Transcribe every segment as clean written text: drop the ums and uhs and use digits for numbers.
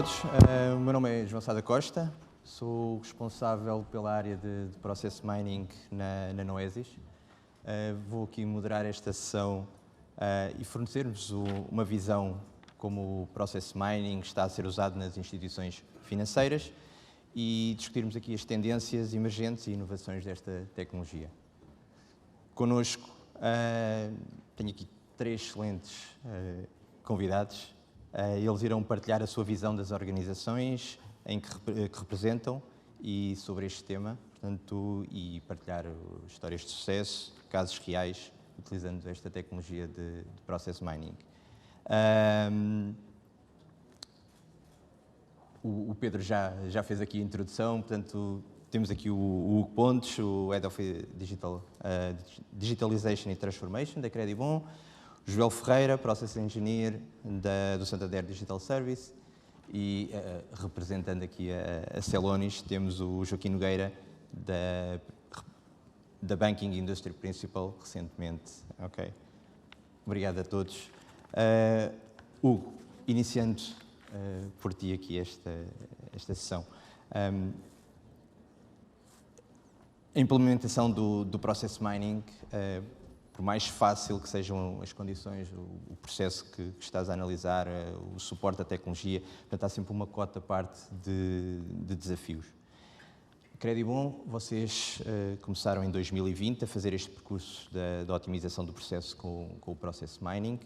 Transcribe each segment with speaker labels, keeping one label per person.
Speaker 1: todos. O meu nome é João Sá da Costa, sou responsável pela área de Process Mining na Noesis. Vou aqui moderar esta sessão e fornecer-vos uma visão como o Process Mining está a ser usado nas instituições financeiras e discutirmos aqui as tendências emergentes e inovações desta tecnologia. Connosco tenho aqui 3 excelentes convidados. Eles irão partilhar a sua visão das organizações em que representam e sobre este tema, portanto, e partilhar histórias de sucesso, casos reais, utilizando esta tecnologia de Process Mining. O Pedro já fez aqui a introdução, portanto, temos aqui o Hugo Pontes, o Head of Digitalization e Transformation da Credibon, o Joel Ferreira, Process Engineer do Santander Digital Service e, representando aqui a Celonis, temos o Joaquim Nogueira, da Banking Industry Principal, recentemente. Okay. Obrigado a todos. Hugo, iniciando por ti aqui esta sessão. A implementação do Process Mining, por mais fácil que sejam as condições, o processo que estás a analisar, o suporte à tecnologia, portanto, há sempre uma cota à parte de desafios. Credibon, vocês começaram em 2020 a fazer este percurso da otimização do processo com o Process Mining.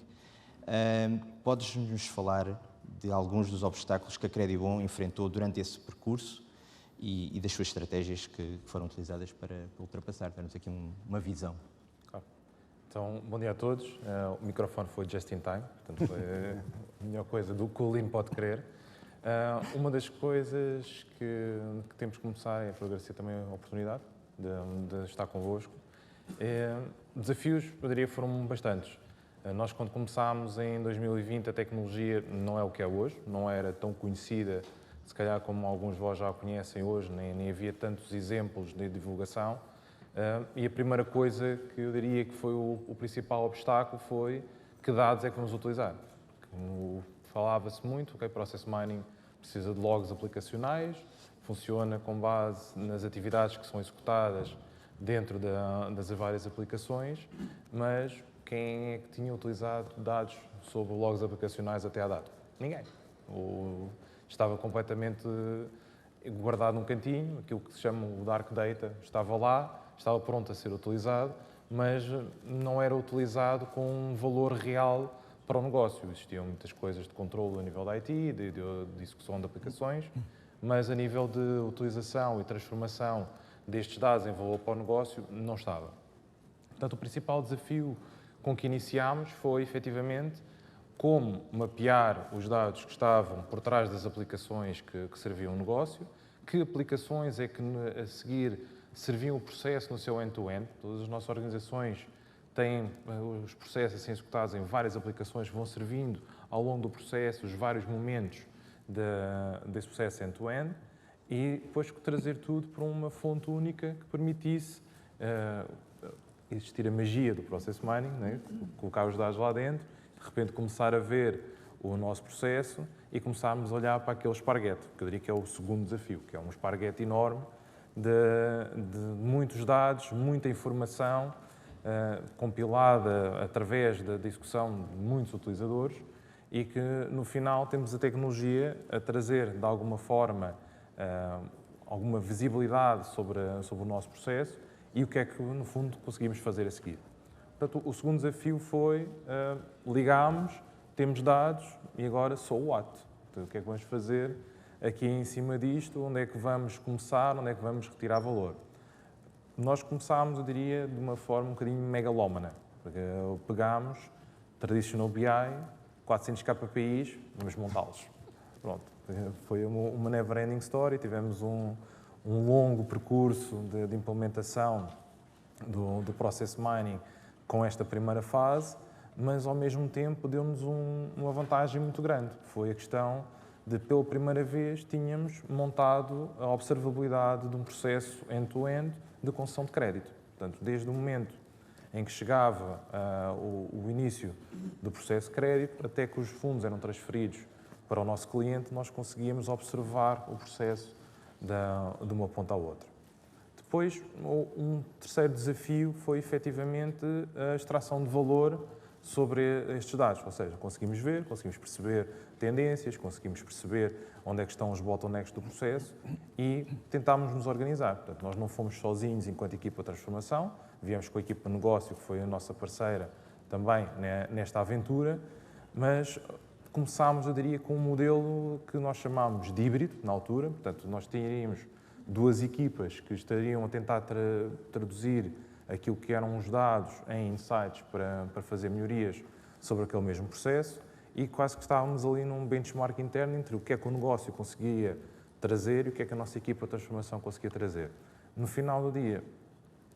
Speaker 1: Podes-nos falar de alguns dos obstáculos que a Credibon enfrentou durante esse percurso e das suas estratégias que foram utilizadas para ultrapassar, darmos aqui uma visão.
Speaker 2: Claro. Então, bom dia a todos. O microfone foi just in time, portanto foi a melhor coisa do que o Lean pode querer. Uma das coisas que temos que começar é por agradecer também a oportunidade de estar convosco. Desafios, eu diria, foram bastantes. Nós, quando começámos em 2020, a tecnologia não é o que é hoje, não era tão conhecida, se calhar como alguns de vós já a conhecem hoje, nem havia tantos exemplos de divulgação. E a primeira coisa que eu diria que foi o principal obstáculo foi que dados é que vamos utilizar. Falava-se muito, ok, Process Mining precisa de logs aplicacionais, funciona com base nas atividades que são executadas dentro das várias aplicações, mas quem é que tinha utilizado dados sobre logs aplicacionais até à data? Ninguém. Estava completamente guardado num cantinho, aquilo que se chama o Dark Data estava lá, estava pronto a ser utilizado, mas não era utilizado com um valor real para o negócio. Existiam muitas coisas de controle a nível da IT, de execução de aplicações, mas a nível de utilização e transformação destes dados em valor para o negócio, não estava. Portanto, o principal desafio com que iniciámos foi, efetivamente, como mapear os dados que estavam por trás das aplicações que serviam o negócio, que aplicações é que, a seguir, serviam o processo no seu end-to-end. Todas as nossas organizações têm os processos a serem executados em várias aplicações que vão servindo ao longo do processo, os vários momentos desse processo end-to-end, e depois trazer tudo para uma fonte única que permitisse existir a magia do Process Mining, né? Colocar os dados lá dentro, de repente começar a ver o nosso processo e começarmos a olhar para aquele esparguete, que eu diria que é o segundo desafio, que é um esparguete enorme de muitos dados, muita informação, compilada através da discussão de muitos utilizadores e que, no final, temos a tecnologia a trazer, de alguma forma, alguma visibilidade sobre o nosso processo e o que é que, no fundo, conseguimos fazer a seguir. Portanto, o segundo desafio foi ligarmos, temos dados e agora so what? Portanto, o que é que vamos fazer aqui em cima disto? Onde é que vamos começar? Onde é que vamos retirar valor? Nós começámos, eu diria, de uma forma um bocadinho megalómana. Pegámos traditional BI, 400 KPIs, vamos montá-los. Pronto. Foi uma never-ending story. Tivemos um longo percurso de implementação do Process Mining com esta primeira fase, mas, ao mesmo tempo, deu-nos uma vantagem muito grande. Foi a questão de, pela primeira vez, tínhamos montado a observabilidade de um processo end-to-end de concessão de crédito. Portanto, desde o momento em que chegava o início do processo de crédito até que os fundos eram transferidos para o nosso cliente, nós conseguíamos observar o processo de uma ponta à outra. Depois, um terceiro desafio foi efetivamente a extração de valor sobre estes dados, ou seja, conseguimos ver, conseguimos perceber tendências, conseguimos perceber onde é que estão os bottlenecks do processo e tentámos nos organizar. Portanto, nós não fomos sozinhos enquanto equipa de transformação, viemos com a equipa de negócio, que foi a nossa parceira também nesta aventura, mas começámos, eu diria, com um modelo que nós chamámos de híbrido, na altura. Portanto, nós teríamos duas equipas que estariam a tentar traduzir aquilo que eram os dados em insights para fazer melhorias sobre aquele mesmo processo e quase que estávamos ali num benchmark interno entre o que é que o negócio conseguia trazer e o que é que a nossa equipa de transformação conseguia trazer. No final do dia,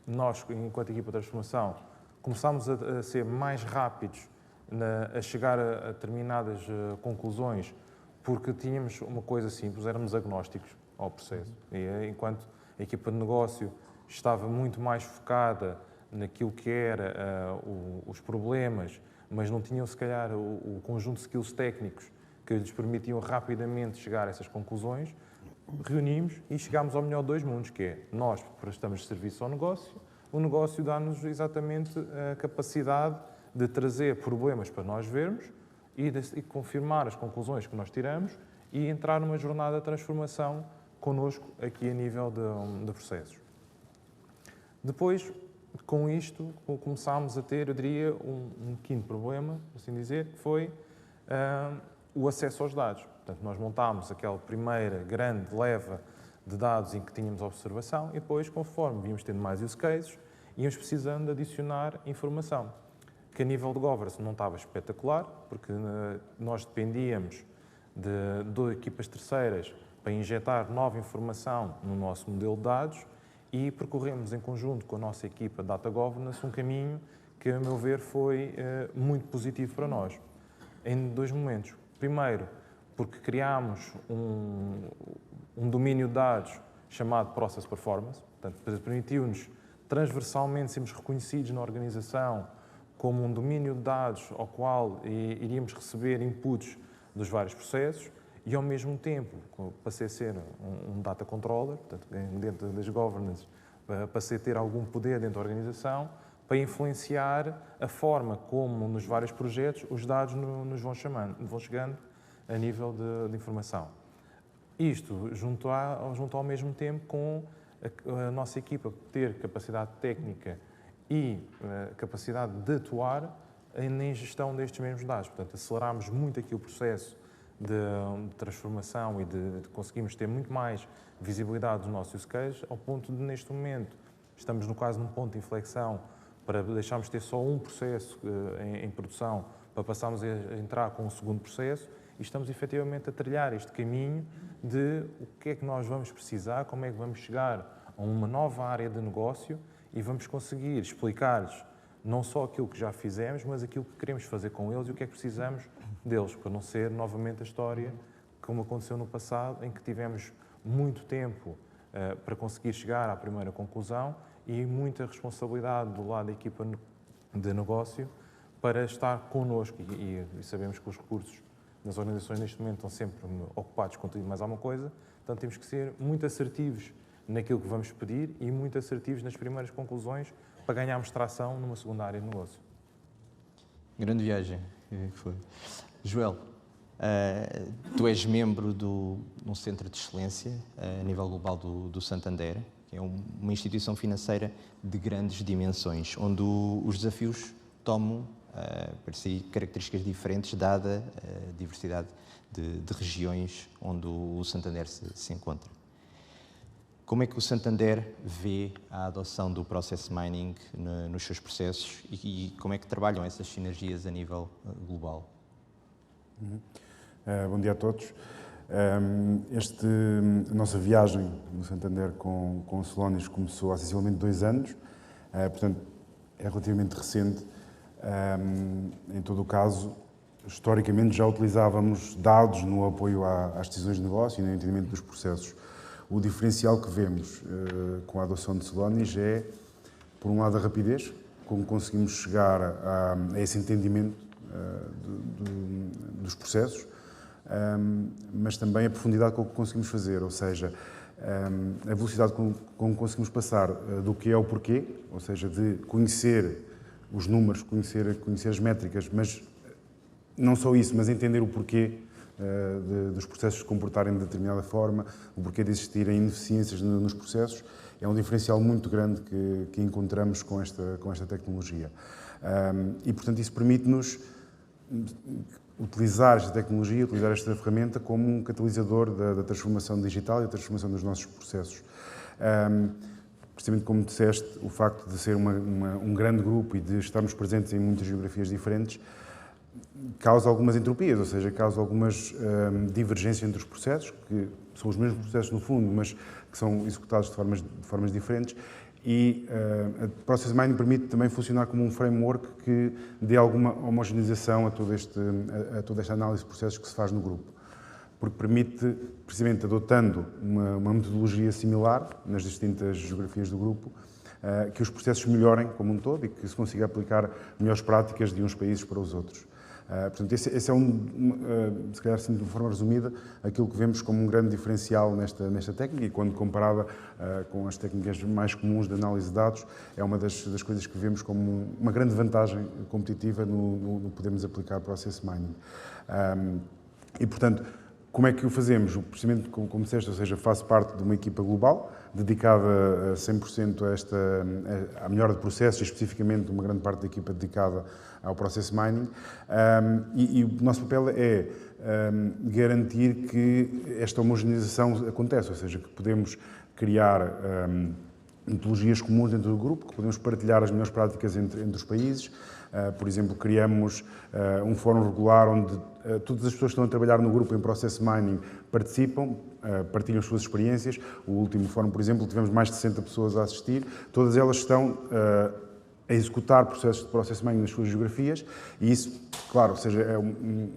Speaker 2: nós, enquanto equipa de transformação, começámos a ser mais rápidos a chegar a determinadas conclusões porque tínhamos uma coisa simples, éramos agnósticos ao processo. E enquanto a equipa de negócio estava muito mais focada naquilo que era os problemas, mas não tinham, se calhar, o conjunto de skills técnicos que lhes permitiam rapidamente chegar a essas conclusões, reunimos e chegámos ao melhor de dois mundos, que é nós prestamos serviço ao negócio, o negócio dá-nos exatamente a capacidade de trazer problemas para nós vermos e confirmar as conclusões que nós tiramos e entrar numa jornada de transformação connosco aqui a nível de processos. Depois, com isto, começámos a ter, eu diria, um quinto problema, assim dizer, que foi o acesso aos dados. Portanto, nós montámos aquela primeira grande leva de dados em que tínhamos observação e depois, conforme vimos tendo mais use cases, íamos precisando de adicionar informação, que a nível de governance não estava espetacular, porque nós dependíamos de equipas terceiras para injetar nova informação no nosso modelo de dados e percorremos em conjunto com a nossa equipa de Data Governance um caminho que, a meu ver, foi muito positivo para nós, em dois momentos. Primeiro, porque criámos um domínio de dados chamado Process Performance, portanto, permitiu-nos transversalmente sermos reconhecidos na organização como um domínio de dados ao qual iríamos receber inputs dos vários processos e, ao mesmo tempo, passei a ser um data controller, portanto, dentro das governance, passei a ter algum poder dentro da organização para influenciar a forma como, nos vários projetos, os dados nos vão chegando a nível de informação. Isto junto ao mesmo tempo com a nossa equipa ter capacidade técnica e capacidade de atuar em gestão destes mesmos dados. Portanto, acelerámos muito aqui o processo de transformação e de conseguimos ter muito mais visibilidade dos nossos use cases, ao ponto de, neste momento, estamos quase num ponto de inflexão para deixarmos de ter só um processo em produção, para passarmos a entrar com um segundo processo, e estamos efetivamente a trilhar este caminho de o que é que nós vamos precisar, como é que vamos chegar a uma nova área de negócio e vamos conseguir explicar-lhes não só aquilo que já fizemos, mas aquilo que queremos fazer com eles e o que é que precisamos deles, para não ser novamente a história como aconteceu no passado, em que tivemos muito tempo para conseguir chegar à primeira conclusão e muita responsabilidade do lado da equipa de negócio para estar connosco. E sabemos que os recursos nas organizações neste momento estão sempre ocupados com tudo e mais alguma coisa, portanto temos que ser muito assertivos naquilo que vamos pedir e muito assertivos nas primeiras conclusões para ganharmos tração numa segunda área de negócio.
Speaker 1: Grande viagem que foi. Joel, tu és membro de um centro de excelência a nível global do Santander, que é uma instituição financeira de grandes dimensões, onde os desafios tomam para si características diferentes, dada a diversidade de regiões onde o Santander se encontra. Como é que o Santander vê a adoção do Process Mining nos seus processos e como é que trabalham essas sinergias a nível global?
Speaker 3: Bom dia a todos. A nossa viagem no Santander com o Celonis começou há sensivelmente 2 anos, portanto é relativamente recente. Em todo o caso, historicamente já utilizávamos dados no apoio às decisões de negócio e no entendimento dos processos. O diferencial que vemos com a adoção de Celonis é, por um lado, a rapidez, como conseguimos chegar a esse entendimento dos processos, mas também a profundidade com que conseguimos fazer, ou seja, a velocidade com que conseguimos passar do que é o porquê, ou seja, de conhecer os números, conhecer as métricas, mas não só isso, mas entender o porquê dos processos se comportarem de determinada forma, o porquê de existirem ineficiências nos processos, é um diferencial muito grande que encontramos com esta tecnologia. E, portanto, isso permite-nos utilizar esta tecnologia, utilizar esta ferramenta como um catalisador da transformação digital e da transformação dos nossos processos. Precisamente como disseste, o facto de ser um grande grupo e de estarmos presentes em muitas geografias diferentes causa algumas entropias, ou seja, causa algumas divergências entre os processos, que são os mesmos processos no fundo, mas que são executados de formas diferentes. E a Process Mining permite também funcionar como um framework que dê alguma homogeneização a toda esta análise de processos que se faz no grupo. Porque permite, precisamente adotando uma metodologia similar nas distintas geografias do grupo, que os processos melhorem como um todo e que se consiga aplicar melhores práticas de uns países para os outros. Portanto, esse é se calhar assim, de forma resumida, aquilo que vemos como um grande diferencial nesta técnica e quando comparada com as técnicas mais comuns de análise de dados, é uma das coisas que vemos como uma grande vantagem competitiva no podermos aplicar Process Mining. E, portanto, como é que o fazemos? O procedimento, como disseste, ou seja, faço parte de uma equipa global, dedicada a 100% à melhora de processos, e especificamente uma grande parte da equipa dedicada ao Process Mining. E o nosso papel é garantir que esta homogeneização acontece, ou seja, que podemos criar metodologias comuns dentro do grupo, que podemos partilhar as melhores práticas entre os países. Por exemplo, criamos um fórum regular onde todas as pessoas que estão a trabalhar no grupo em Process Mining participam, partilham as suas experiências. O último fórum, por exemplo, tivemos mais de 60 pessoas a assistir. Todas elas estão a executar processos de Process Mining nas suas geografias e isso, claro, ou seja,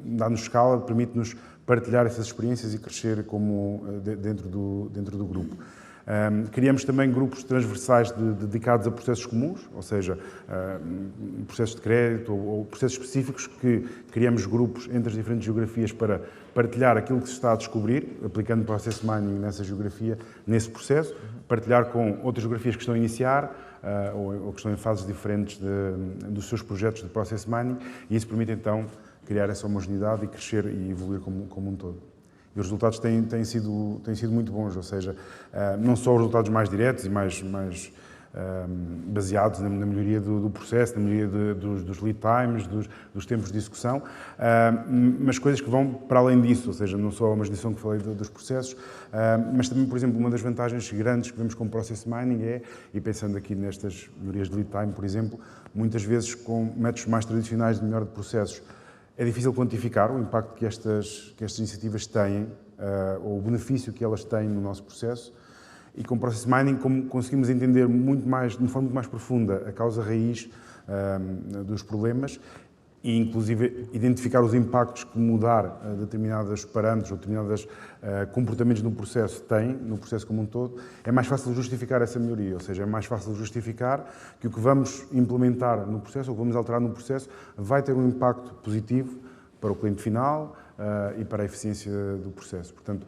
Speaker 3: dá-nos escala, permite-nos partilhar essas experiências e crescer dentro do grupo. Criamos também grupos transversais dedicados a processos comuns, ou seja, processos de crédito ou processos específicos que criamos grupos entre as diferentes geografias para partilhar aquilo que se está a descobrir, aplicando Process Mining nessa geografia, nesse processo, partilhar com outras geografias que estão a iniciar ou que estão em fases diferentes dos seus projetos de Process Mining e isso permite então criar essa homogeneidade e crescer e evoluir como um todo. E os resultados têm sido muito bons, ou seja, não só os resultados mais diretos e mais baseados na melhoria do processo, na melhoria dos lead times, dos tempos de execução, mas coisas que vão para além disso, ou seja, não só a homogeneização que falei dos processos, mas também, por exemplo, uma das vantagens grandes que vemos com o Process Mining e pensando aqui nestas melhorias de lead time, por exemplo, muitas vezes com métodos mais tradicionais de melhora de processos, é difícil quantificar o impacto que estas iniciativas têm, ou o benefício que elas têm no nosso processo. E com o Process Mining conseguimos entender de uma forma muito mais profunda a causa raiz dos problemas e, inclusive, identificar os impactos que mudar determinados parâmetros ou determinados comportamentos no processo têm, no processo como um todo. É mais fácil justificar essa melhoria, ou seja, é mais fácil justificar que o que vamos implementar no processo ou que vamos alterar no processo vai ter um impacto positivo para o cliente final e para a eficiência do processo. Portanto,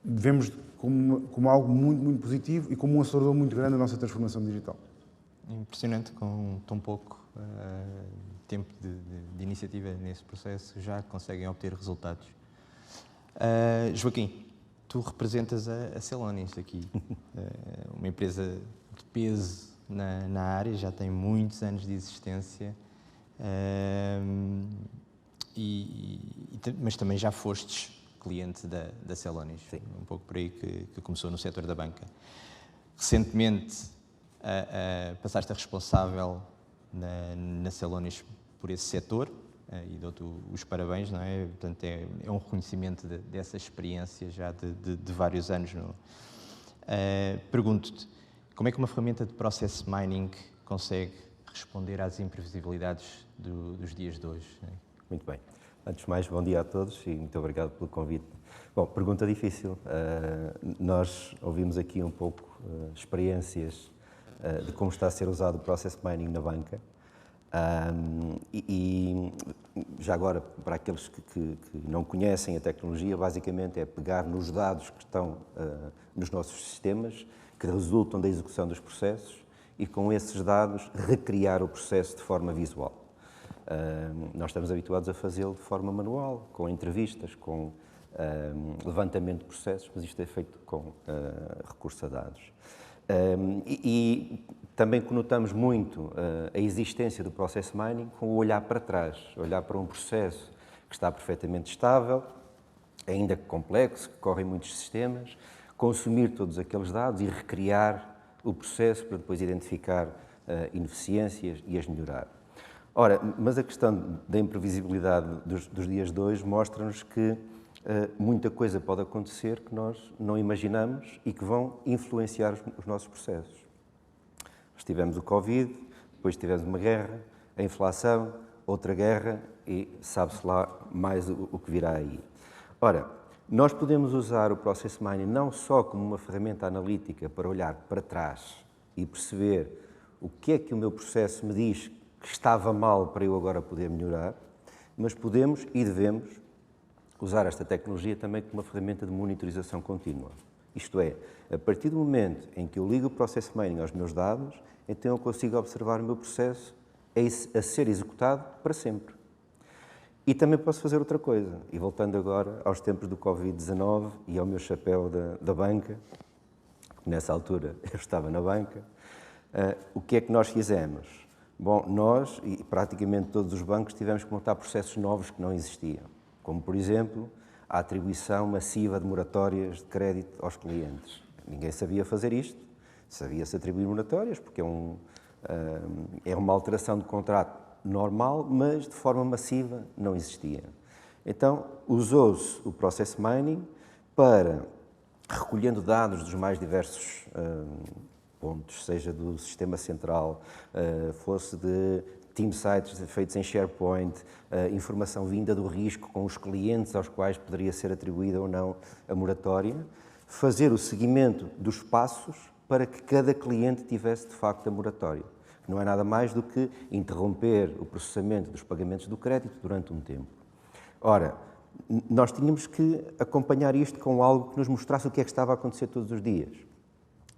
Speaker 3: vemos como algo muito, muito positivo e como um acelerador muito grande a nossa transformação digital.
Speaker 1: Impressionante, com tão pouco tempo de iniciativa nesse processo, já conseguem obter resultados. Joaquim, tu representas a Celonis aqui, uma empresa de peso na área, já tem muitos anos de existência, mas também já fostes cliente da Celonis, um pouco por aí que começou no setor da banca. Recentemente passaste a responsável na Celonis por esse setor e dou-te os parabéns, não é? Portanto, é um reconhecimento dessa experiência já de vários anos. Pergunto-te, como é que uma ferramenta de Process Mining consegue responder às imprevisibilidades dos dias de hoje?
Speaker 4: Muito bem. Antes de mais, bom dia a todos e muito obrigado pelo convite. Bom, pergunta difícil. Nós ouvimos aqui um pouco experiências de como está a ser usado o Process Mining na banca. E já agora, para aqueles que não conhecem a tecnologia, basicamente é pegar nos dados que estão nos nossos sistemas, que resultam da execução dos processos, e com esses dados recriar o processo de forma visual. Nós estamos habituados a fazê-lo de forma manual, com entrevistas, com levantamento de processos, mas isto é feito com recurso a dados. E também conotamos muito a existência do process mining com o olhar para trás, olhar para um processo que está perfeitamente estável, ainda que complexo, que corre em muitos sistemas, consumir todos aqueles dados e recriar o processo para depois identificar ineficiências e as melhorar. Ora, mas a questão da imprevisibilidade dos dias de hoje mostra-nos que muita coisa pode acontecer que nós não imaginamos e que vão influenciar os nossos processos. Nós tivemos o Covid, depois tivemos uma guerra, a inflação, outra guerra e sabe-se lá mais o que virá aí. Ora, nós podemos usar o Process Mining não só como uma ferramenta analítica para olhar para trás e perceber o que é que o meu processo me diz que estava mal para eu agora poder melhorar, mas podemos e devemos usar esta tecnologia também como uma ferramenta de monitorização contínua. Isto é, a partir do momento em que eu ligo o Process Mining aos meus dados, então eu consigo observar o meu processo a ser executado para sempre. E também posso fazer outra coisa, e voltando agora aos tempos do Covid-19 e ao meu chapéu da banca, porque nessa altura eu estava na banca, o que é que nós fizemos? Bom, nós e praticamente todos os bancos tivemos que montar processos novos que não existiam, como, por exemplo, a atribuição massiva de moratórias de crédito aos clientes. Ninguém sabia fazer isto, sabia-se atribuir moratórias, porque é uma alteração de contrato normal, mas de forma massiva não existia. Então, usou-se o Process Mining para, recolhendo dados dos mais diversos pontos, seja do sistema central, fosse de team sites feitos em SharePoint, informação vinda do risco com os clientes aos quais poderia ser atribuída ou não a moratória, fazer o seguimento dos passos para que cada cliente tivesse de facto a moratória. Não é nada mais do que interromper o processamento dos pagamentos do crédito durante um tempo. Ora, nós tínhamos que acompanhar isto com algo que nos mostrasse o que é que estava a acontecer todos os dias.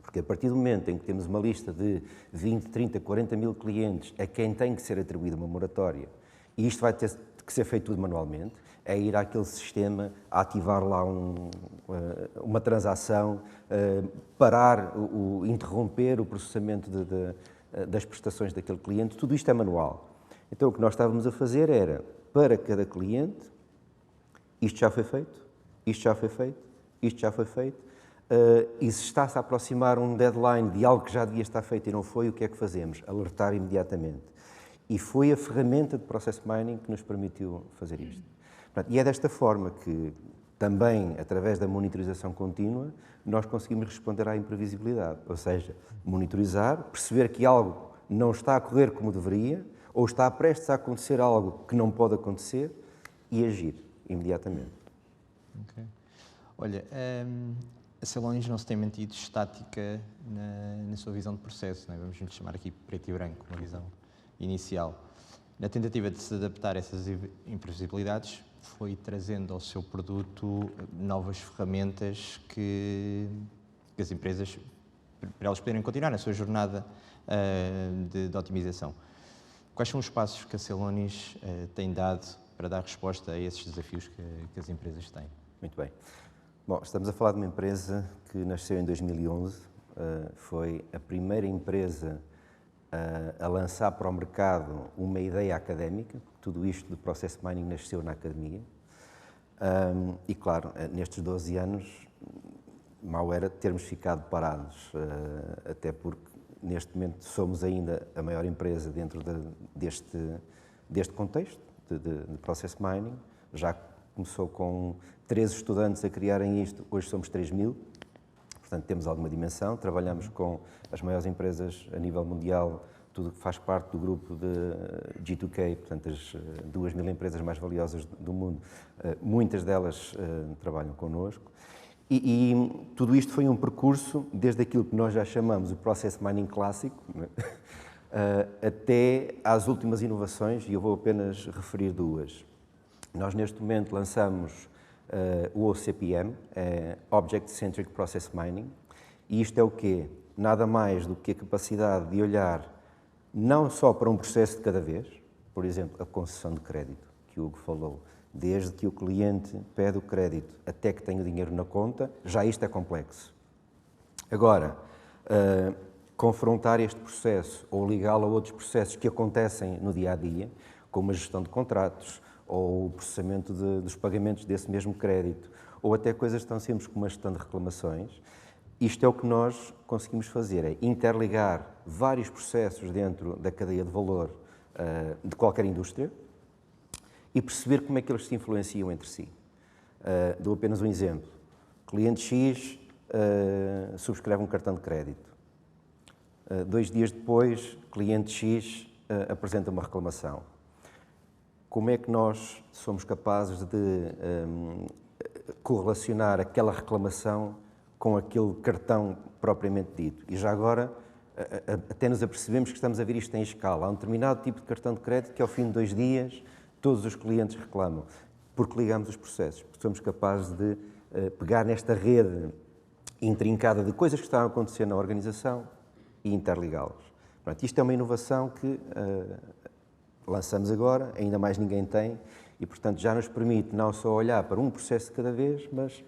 Speaker 4: Porque a partir do momento em que temos uma lista de 20, 30, 40 mil clientes a quem tem que ser atribuída uma moratória, e isto vai ter que ser feito tudo manualmente, é ir àquele sistema, ativar lá uma transação, parar, interromper o processamento das prestações daquele cliente, tudo isto é manual. Então o que nós estávamos a fazer era, para cada cliente, isto já foi feito, isto já foi feito, isto já foi feito, e se está-se a aproximar um deadline de algo que já devia estar feito e não foi, o que é que fazemos? Alertar imediatamente. E foi a ferramenta de Process Mining que nos permitiu fazer isto. E é desta forma que, também através da monitorização contínua, nós conseguimos responder à imprevisibilidade. Ou seja, monitorizar, perceber que algo não está a correr como deveria, ou está prestes a acontecer algo que não pode acontecer, e agir imediatamente.
Speaker 1: Okay. Olha, a Celonis não se tem mantido estática na sua visão de processo, não é? Vamos lhe chamar aqui preto e branco, uma visão inicial. Na tentativa de se adaptar a essas imprevisibilidades, foi trazendo ao seu produto novas ferramentas que as empresas, para elas poderem continuar na sua jornada de otimização. Quais são os passos que a Celonis tem dado para dar resposta a esses desafios que as empresas têm?
Speaker 4: Muito bem. Bom, estamos a falar de uma empresa que nasceu em 2011, foi a primeira empresa a lançar para o mercado uma ideia académica, tudo isto do Process Mining nasceu na academia, e claro, nestes 12 anos, mal era termos ficado parados, até porque neste momento somos ainda a maior empresa dentro deste contexto de Process Mining, já começou com 13 estudantes a criarem isto, hoje somos 3.000, portanto temos alguma dimensão, trabalhamos com as maiores empresas a nível mundial, tudo que faz parte do grupo de G2K, portanto as 2.000 empresas mais valiosas do mundo, muitas delas trabalham connosco, e tudo isto foi um percurso desde aquilo que nós já chamamos o Process Mining clássico, até às últimas inovações, e eu vou apenas referir duas. Nós, neste momento, lançamos o OCPM, Object Centric Process Mining, e isto é o quê? Nada mais do que a capacidade de olhar não só para um processo de cada vez, por exemplo, a concessão de crédito, que o Hugo falou, desde que o cliente pede o crédito até que tenha o dinheiro na conta, já isto é complexo. Agora, confrontar este processo ou ligá-lo a outros processos que acontecem no dia-a-dia, como a gestão de contratos ou o processamento dos pagamentos desse mesmo crédito, ou até coisas tão simples como a gestão de reclamações, isto é o que nós conseguimos fazer, é interligar vários processos dentro da cadeia de valor de qualquer indústria e perceber como é que eles se influenciam entre si. Dou apenas um exemplo. Cliente X subscreve um cartão de crédito. 2 dias depois, cliente X apresenta uma reclamação. Como é que nós somos capazes de correlacionar aquela reclamação com aquele cartão propriamente dito? E já agora, até nos apercebemos que estamos a ver isto em escala. Há um determinado tipo de cartão de crédito que, ao fim de 2 dias, todos os clientes reclamam, porque ligamos os processos, porque somos capazes de pegar nesta rede intrincada de coisas que estão a acontecer na organização e interligá-los. Isto é uma inovação que lançamos agora, ainda mais ninguém tem, e, portanto, já nos permite não só olhar para um processo de cada vez, mas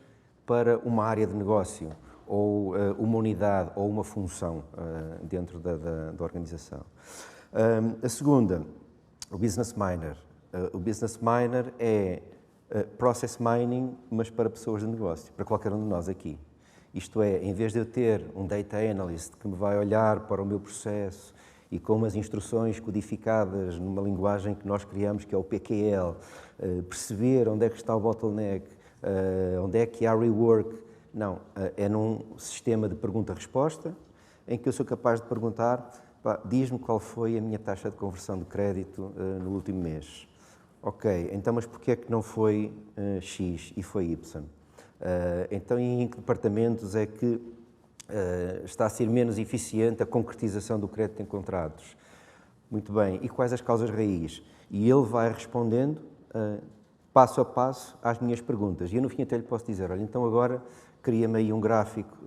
Speaker 4: para uma área de negócio, ou uma unidade, ou uma função dentro da organização. A segunda, o Business Miner. O Business Miner é Process Mining, mas para pessoas de negócio, para qualquer um de nós aqui. Isto é, em vez de eu ter um Data Analyst que me vai olhar para o meu processo e com umas instruções codificadas numa linguagem que nós criamos, que é o PQL, perceber onde é que está o bottleneck, onde é que há rework. Não, é num sistema de pergunta-resposta em que eu sou capaz de perguntar, diz-me qual foi a minha taxa de conversão de crédito no último mês. Ok, então mas porquê é que não foi X e foi Y? Então em que departamentos é que está a ser menos eficiente a concretização do crédito em contratos? Muito bem, e quais as causas raiz? E ele vai respondendo passo a passo às minhas perguntas. E eu no fim até lhe posso dizer, olha, então agora cria-me aí um gráfico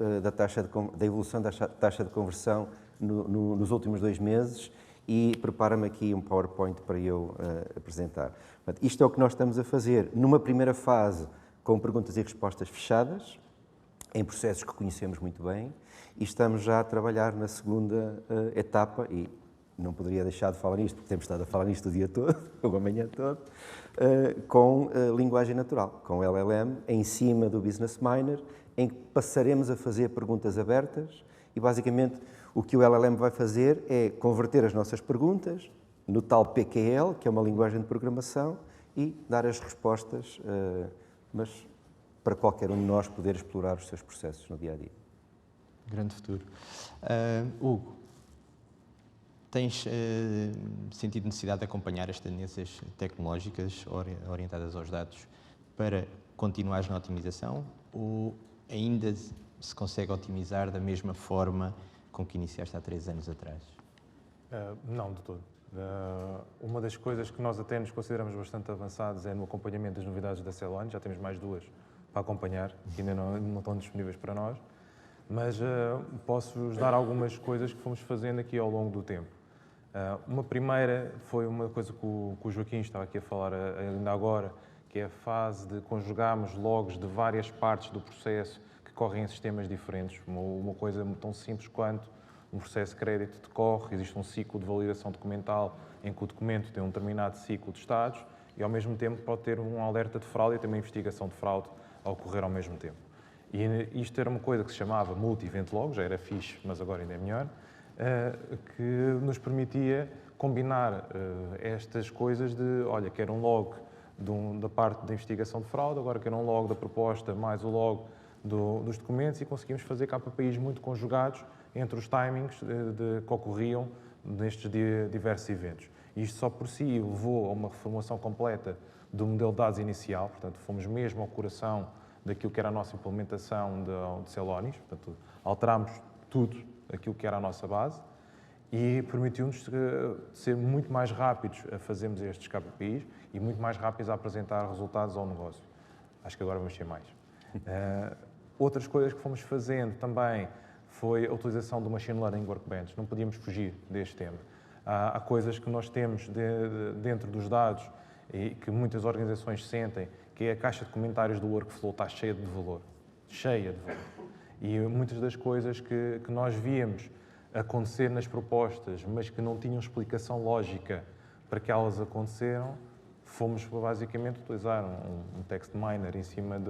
Speaker 4: da evolução da taxa de conversão nos últimos 2 meses e prepara-me aqui um PowerPoint para eu apresentar. Portanto, isto é o que nós estamos a fazer numa primeira fase com perguntas e respostas fechadas, em processos que conhecemos muito bem, e estamos já a trabalhar na segunda etapa, e não poderia deixar de falar nisto, porque temos estado a falar nisto o dia todo, ou a manhã toda, com linguagem natural, com LLM, em cima do Business Miner, em que passaremos a fazer perguntas abertas e, basicamente, o que o LLM vai fazer é converter as nossas perguntas no tal PQL, que é uma linguagem de programação, e dar as respostas, mas para qualquer um de nós poder explorar os seus processos no dia-a-dia.
Speaker 1: Grande futuro. Hugo, tens sentido necessidade de acompanhar as tendências tecnológicas orientadas aos dados para continuares na otimização ou ainda se consegue otimizar da mesma forma com que iniciaste há 3 anos atrás?
Speaker 2: Não, de todo. Uma das coisas que nós até nos consideramos bastante avançados é no acompanhamento das novidades da Celone. Já temos mais 2 para acompanhar, que ainda não estão disponíveis para nós, mas posso-vos dar algumas coisas que fomos fazendo aqui ao longo do tempo. Uma primeira foi uma coisa que o Joaquim estava aqui a falar ainda agora, que é a fase de conjugarmos logs de várias partes do processo que correm em sistemas diferentes. Uma coisa tão simples quanto um processo de crédito decorre, existe um ciclo de validação documental em que o documento tem um determinado ciclo de estados e, ao mesmo tempo, pode ter um alerta de fraude e também investigação de fraude a ocorrer ao mesmo tempo. E isto era uma coisa que se chamava multi-event log, já era fixe, mas agora ainda é melhor, que nos permitia combinar estas coisas de, olha, quero um log da parte da investigação de fraude, agora quero um log da proposta mais o log dos documentos, e conseguimos fazer KPIs muito conjugados entre os timings que ocorriam nestes diversos eventos. E isto só por si levou a uma reformulação completa do modelo de dados inicial, portanto, fomos mesmo ao coração daquilo que era a nossa implementação de Celonis, portanto, alterámos tudo aquilo que era a nossa base, e permitiu-nos ser muito mais rápidos a fazermos estes KPIs e muito mais rápidos a apresentar resultados ao negócio. Acho que agora vamos ser mais. Outras coisas que fomos fazendo também foi a utilização do Machine Learning Workbench. Não podíamos fugir deste tema. Há coisas que nós temos dentro dos dados e que muitas organizações sentem, que é a caixa de comentários do workflow está cheia de valor. Cheia de valor. E muitas das coisas que nós víamos acontecer nas propostas, mas que não tinham explicação lógica para que elas aconteceram, fomos basicamente utilizar um text miner em cima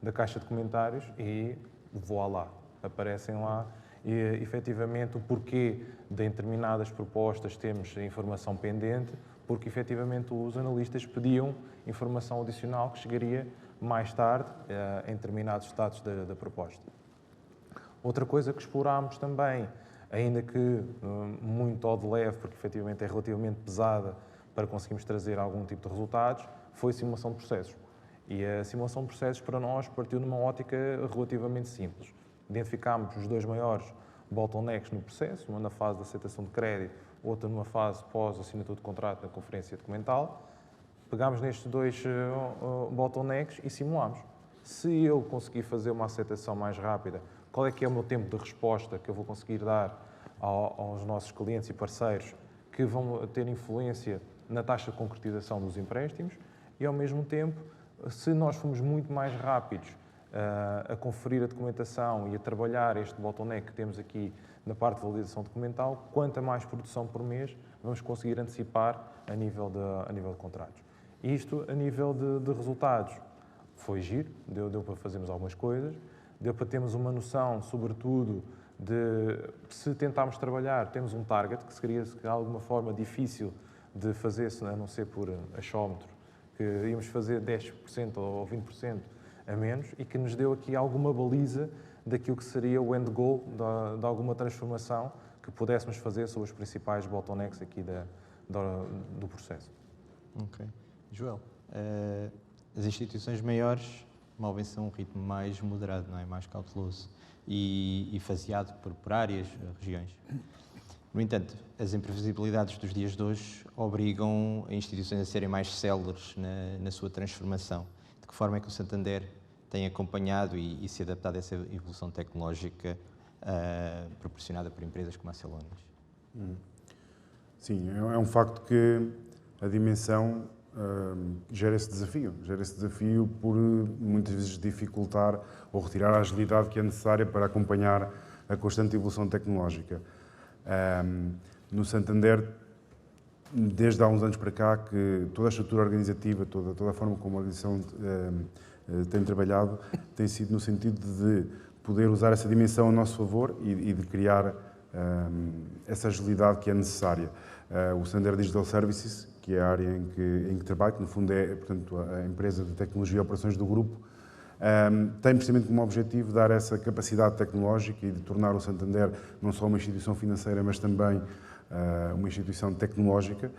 Speaker 2: da caixa de comentários e voilá, aparecem lá e efetivamente o porquê de em determinadas propostas temos informação pendente, porque efetivamente os analistas pediam informação adicional que chegaria mais tarde em determinados estados da proposta. Outra coisa que explorámos também, ainda que muito ao de leve, porque efetivamente é relativamente pesada para conseguirmos trazer algum tipo de resultados, foi a simulação de processos. E a simulação de processos para nós partiu numa ótica relativamente simples. Identificámos os dois maiores bottlenecks no processo, uma na fase de aceitação de crédito, outra numa fase pós-assinatura de contrato na conferência documental. Pegámos nestes dois bottlenecks e simulámos. Se eu conseguir fazer uma aceitação mais rápida, qual é que é o meu tempo de resposta que eu vou conseguir dar aos nossos clientes e parceiros que vão ter influência na taxa de concretização dos empréstimos e, ao mesmo tempo, se nós formos muito mais rápidos a conferir a documentação e a trabalhar este bottleneck que temos aqui na parte de validação documental, quanta mais produção por mês vamos conseguir antecipar a nível de contratos. Isto, a nível de resultados, foi giro, deu para fazermos algumas coisas, deu para termos uma noção, sobretudo, de se tentarmos trabalhar, temos um target que seria de alguma forma difícil de fazer, a não ser por achómetro, que íamos fazer 10% ou 20% a menos e que nos deu aqui alguma baliza daquilo que seria o end goal de alguma transformação que pudéssemos fazer sobre os principais bottlenecks aqui do processo.
Speaker 1: Ok. Joel, as instituições maiores movem-se a um ritmo mais moderado, não é? Mais cauteloso e faseado por áreas, regiões. No entanto, as imprevisibilidades dos dias de hoje obrigam a instituições a serem mais céleres na sua transformação. De que forma é que o Santander tem acompanhado e se adaptado a essa evolução tecnológica proporcionada por empresas como a Celonis?
Speaker 3: Sim, é um facto que a dimensão gera esse desafio por muitas vezes dificultar ou retirar a agilidade que é necessária para acompanhar a constante evolução tecnológica. No Santander, desde há uns anos para cá, que toda a estrutura organizativa, toda a forma como a organização tem trabalhado, tem sido no sentido de poder usar essa dimensão a nosso favor e de criar essa agilidade que é necessária. O Santander Digital Services, que é a área em que trabalho, que no fundo é, portanto, a empresa de tecnologia e operações do grupo, tem precisamente como objetivo dar essa capacidade tecnológica e de tornar o Santander não só uma instituição financeira, mas também uma instituição tecnológica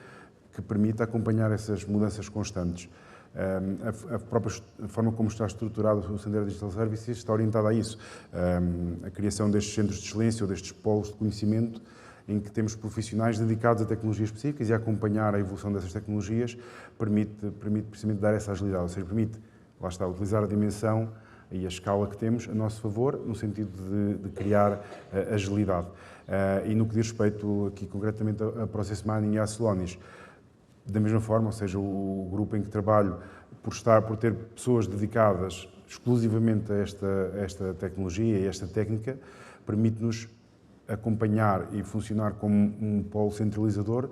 Speaker 3: que permita acompanhar essas mudanças constantes. A própria forma como está estruturado o Santander Digital Services está orientada a isso. A criação destes centros de excelência ou destes polos de conhecimento em que temos profissionais dedicados a tecnologias específicas e a acompanhar a evolução dessas tecnologias permite precisamente dar essa agilidade, ou seja, permite, lá está, utilizar a dimensão e a escala que temos a nosso favor, no sentido de criar agilidade. E no que diz respeito aqui concretamente a Process Mining e a Celonis, da mesma forma, ou seja, o grupo em que trabalho, por ter pessoas dedicadas exclusivamente a esta tecnologia e esta técnica, permite-nos acompanhar e funcionar como um polo centralizador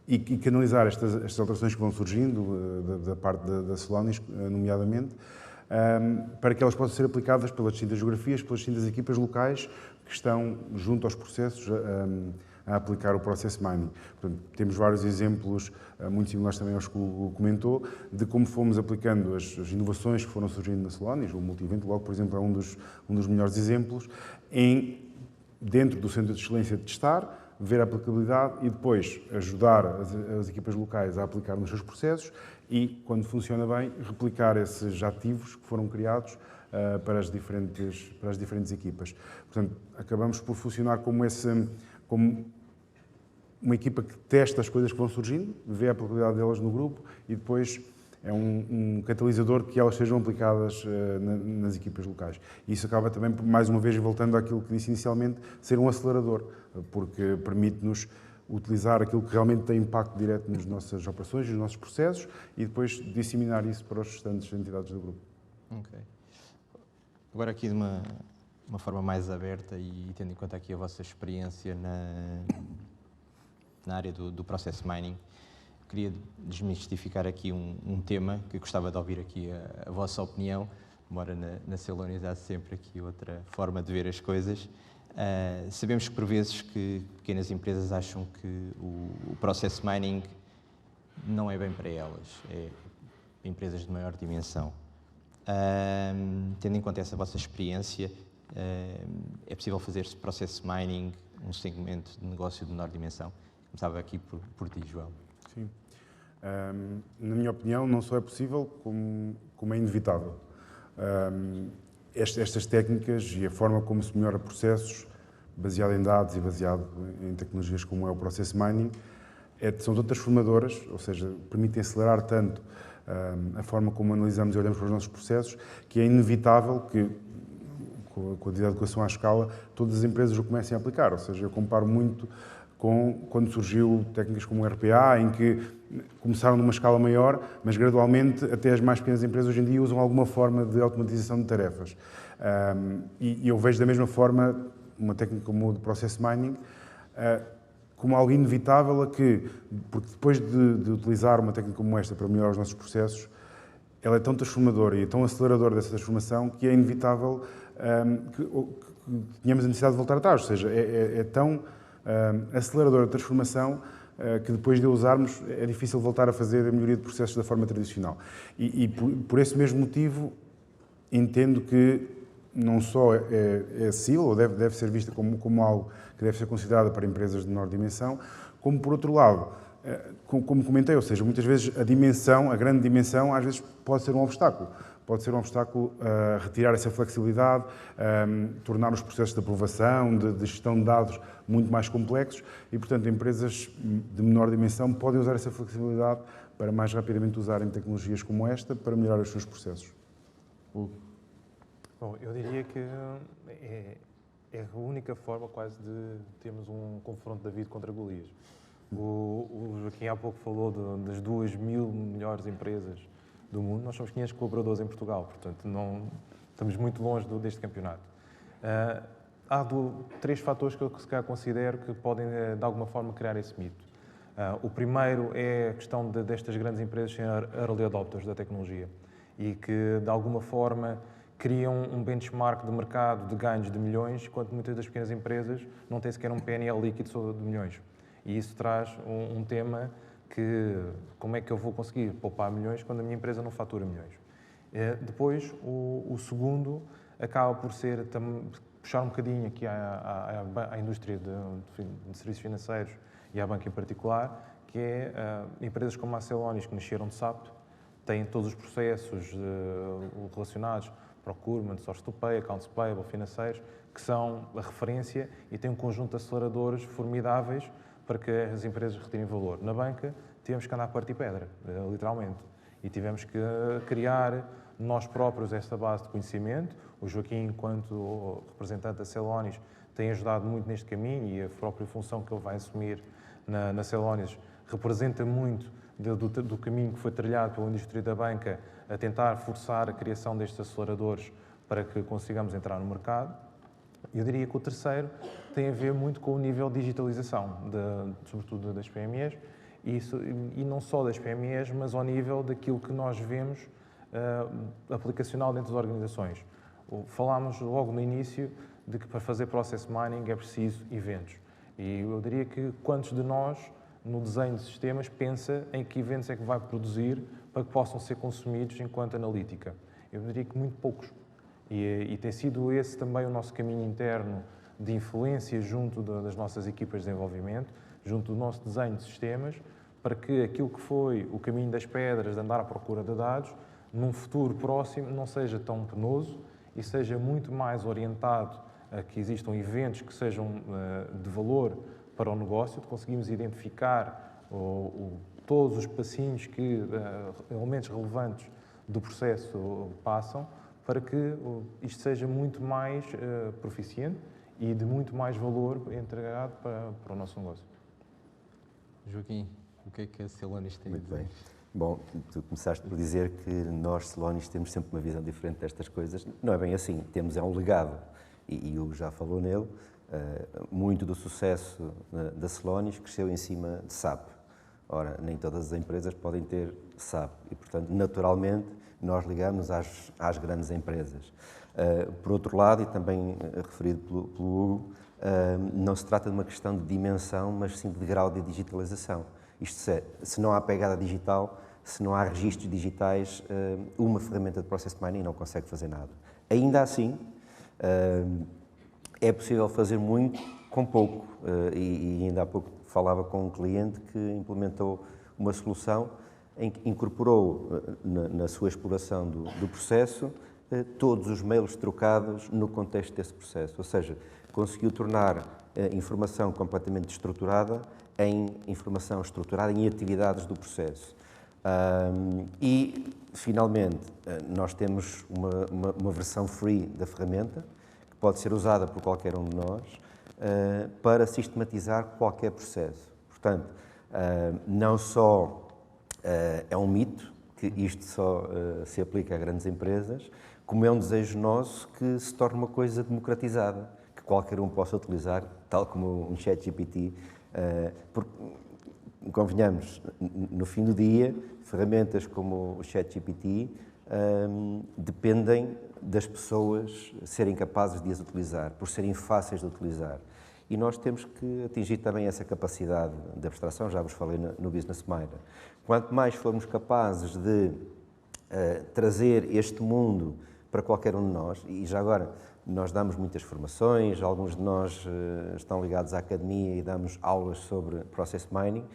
Speaker 3: e canalizar estas alterações que vão surgindo da parte da Celonis, nomeadamente, para que elas possam ser aplicadas pelas distintas geografias, pelas distintas equipas locais que estão junto aos processos a aplicar o Process Mining. Portanto, temos vários exemplos, muito similares também aos que o comentou, de como fomos aplicando as inovações que foram surgindo na Celonis. O Multi-Event Log, por exemplo, é um dos melhores exemplos, dentro do Centro de Excelência de testar, ver a aplicabilidade e depois ajudar as equipas locais a aplicar nos seus processos e, quando funciona bem, replicar esses ativos que foram criados para as diferentes equipas. Portanto, acabamos por funcionar como uma equipa que testa as coisas que vão surgindo, vê a probabilidade delas no grupo e depois é um catalisador que elas sejam aplicadas nas equipas locais. E isso acaba também, mais uma vez, voltando àquilo que disse inicialmente, ser um acelerador, porque permite-nos utilizar aquilo que realmente tem impacto direto nas nossas operações, nos nossos processos e depois disseminar isso para os restantes entidades do grupo.
Speaker 1: Ok. Agora aqui de uma forma mais aberta e tendo em conta aqui a vossa experiência na área do Process Mining, queria desmistificar aqui um tema que gostava de ouvir aqui a vossa opinião, embora na Celonis há sempre aqui outra forma de ver as coisas. Sabemos que por vezes que pequenas empresas acham que o Process Mining não é bem para elas, é empresas de maior dimensão. Tendo em conta essa vossa experiência, é possível fazer-se Process Mining um segmento de negócio de menor dimensão? Começava aqui por ti, João.
Speaker 3: Sim. Na minha opinião, não só é possível, como é inevitável. Estas técnicas e a forma como se melhora processos, baseado em dados e baseado em tecnologias como é o Process Mining, são tão transformadoras, ou seja, permitem acelerar tanto a forma como analisamos e olhamos para os nossos processos, que é inevitável que, com a devida adequação à escala, todas as empresas o comecem a aplicar. Ou seja, eu comparo muito com quando surgiu técnicas como o RPA, em que começaram numa escala maior, mas gradualmente até as mais pequenas empresas hoje em dia usam alguma forma de automatização de tarefas. E eu vejo da mesma forma uma técnica como o de Process Mining como algo inevitável porque depois de utilizar uma técnica como esta para melhorar os nossos processos, ela é tão transformadora e tão aceleradora dessa transformação que é inevitável que tenhamos a necessidade de voltar atrás. Ou seja, é tão aceleradora de transformação que depois de a usarmos é difícil voltar a fazer a melhoria de processos da forma tradicional. E por esse mesmo motivo entendo que não só é acessível, ou deve ser vista como algo que deve ser considerado para empresas de menor dimensão, como por outro lado, como comentei, ou seja, muitas vezes a grande dimensão, às vezes pode ser um obstáculo. Pode ser um obstáculo a retirar essa flexibilidade, tornar os processos de aprovação, de gestão de dados muito mais complexos e, portanto, empresas de menor dimensão podem usar essa flexibilidade para mais rapidamente usarem tecnologias como esta para melhorar os seus processos.
Speaker 2: Bom, eu diria que é a única forma quase de termos um confronto de David contra Golias. O Joaquim há pouco falou das 2.000 melhores empresas do mundo. Nós somos 500 colaboradores em Portugal, portanto não estamos muito longe deste campeonato. Há 3 fatores que eu se calhar considero que podem de alguma forma criar esse mito. O primeiro é a questão destas grandes empresas serem early adopters da tecnologia e que de alguma forma criam um benchmark de mercado de ganhos de milhões, enquanto muitas das pequenas empresas não têm sequer um PNL líquido de milhões. E isso traz um tema que, como é que eu vou conseguir poupar milhões quando a minha empresa não fatura milhões? Depois, o segundo acaba por ser puxar um bocadinho aqui à indústria de serviços financeiros e à banca em particular, que é empresas como a Celonis, que nasceram de SAP, têm todos os processos relacionados, procurement, source to pay, accounts payable, financeiros, que são a referência e têm um conjunto de aceleradores formidáveis para que as empresas retirem valor. Na banca, tivemos que andar a partir pedra, literalmente. E tivemos que criar nós próprios esta base de conhecimento. O Joaquim, enquanto representante da Celonis, tem ajudado muito neste caminho e a própria função que ele vai assumir na Celonis representa muito do caminho que foi trilhado pela indústria da banca a tentar forçar a criação destes aceleradores para que consigamos entrar no mercado. Eu diria que o terceiro tem a ver muito com o nível de digitalização, sobretudo das PMEs, e não só das PMEs, mas ao nível daquilo que nós vemos aplicacional dentro das organizações. Falámos logo no início de que para fazer Process Mining é preciso eventos. E eu diria que quantos de nós, no desenho de sistemas, pensa em que eventos é que vai produzir para que possam ser consumidos enquanto analítica? Eu diria que muito poucos. E tem sido esse também o nosso caminho interno de influência junto das nossas equipas de desenvolvimento, junto do nosso desenho de sistemas, para que aquilo que foi o caminho das pedras, de andar à procura de dados, num futuro próximo não seja tão penoso e seja muito mais orientado a que existam eventos que sejam de valor para o negócio, conseguimos identificar todos os passinhos que elementos relevantes do processo passam para que isto seja muito mais proficiente e de muito mais valor entregado para o nosso negócio.
Speaker 1: Joaquim, o que é que a Celonis tem a
Speaker 4: Muito
Speaker 1: dizer?
Speaker 4: bem. Bom, tu começaste por dizer que nós, Celonis, temos sempre uma visão diferente destas coisas. Não é bem assim. Temos um legado, e o Hugo já falou nele. Muito do sucesso da Celonis cresceu em cima de SAP. Ora, nem todas as empresas podem ter SAP e, portanto, naturalmente, nós ligamos às grandes empresas. Por outro lado, e também referido pelo Hugo, não se trata de uma questão de dimensão, mas sim de grau de digitalização. Isto é, se não há pegada digital, se não há registros digitais, uma ferramenta de Process Mining não consegue fazer nada. Ainda assim, é possível fazer muito com pouco. E ainda há pouco falava com um cliente que implementou uma solução em que incorporou na sua exploração do processo todos os mails trocados no contexto desse processo. Ou seja, conseguiu tornar informação completamente estruturada em informação estruturada em atividades do processo. E, finalmente, nós temos uma versão free da ferramenta, que pode ser usada por qualquer um de nós, para sistematizar qualquer processo. Portanto, não só é um mito que isto só se aplica a grandes empresas, como é um desejo nosso que se torne uma coisa democratizada, que qualquer um possa utilizar, tal como um ChatGPT, porque, convenhamos, no fim do dia, ferramentas como o ChatGPT dependem das pessoas serem capazes de as utilizar, por serem fáceis de utilizar. E nós temos que atingir também essa capacidade de abstração, já vos falei no Business Miner. Quanto mais formos capazes de trazer este mundo para qualquer um de nós, e já agora nós damos muitas formações, alguns de nós estão ligados à academia e damos aulas sobre Process Mining.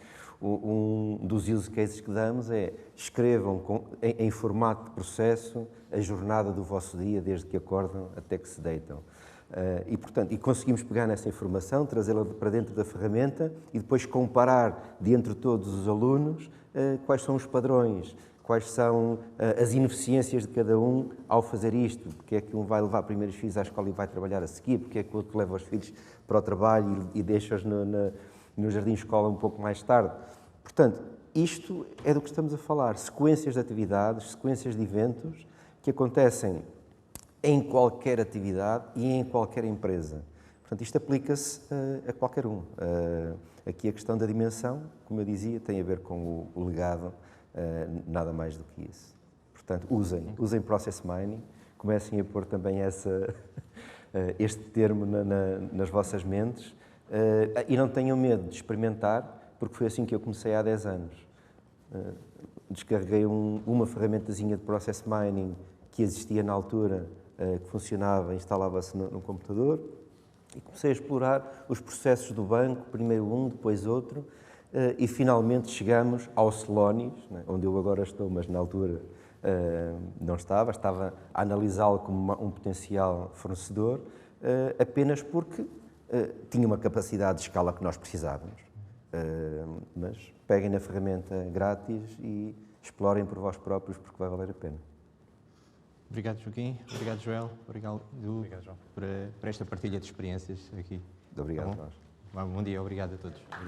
Speaker 4: Um dos use cases que damos é escrevam em formato de processo a jornada do vosso dia, desde que acordam até que se deitam. E, portanto, conseguimos pegar nessa informação, trazê-la para dentro da ferramenta e depois comparar, de entre todos os alunos, quais são os padrões, quais são as ineficiências de cada um ao fazer isto, porque é que um vai levar primeiro os filhos à escola e vai trabalhar a seguir, porque é que o outro leva os filhos para o trabalho e deixa-os no jardim de escola um pouco mais tarde. Portanto, isto é do que estamos a falar, sequências de atividades, sequências de eventos que acontecem em qualquer atividade e em qualquer empresa. Portanto, isto aplica-se a qualquer um. Aqui a questão da dimensão, como eu dizia, tem a ver com o legado, nada mais do que isso. Portanto, usem Process Mining, comecem a pôr também este termo nas vossas mentes e não tenham medo de experimentar, porque foi assim que eu comecei há 10 anos. Descarreguei uma ferramentazinha de Process Mining que existia na altura, que funcionava, instalava-se no computador, e comecei a explorar os processos do banco, primeiro um, depois outro, e finalmente chegamos ao Celonis, onde eu agora estou, mas na altura não estava a analisá-lo como um potencial fornecedor, apenas porque tinha uma capacidade de escala que nós precisávamos. Mas peguem na ferramenta grátis e explorem por vós próprios, porque vai valer a pena.
Speaker 1: Obrigado, Joaquim. Obrigado, Joel. Obrigado,
Speaker 2: João.
Speaker 1: por esta partilha de experiências aqui.
Speaker 4: Obrigado a
Speaker 1: Tá bom?
Speaker 4: nós.
Speaker 1: Bom dia, obrigado a todos. Obrigado.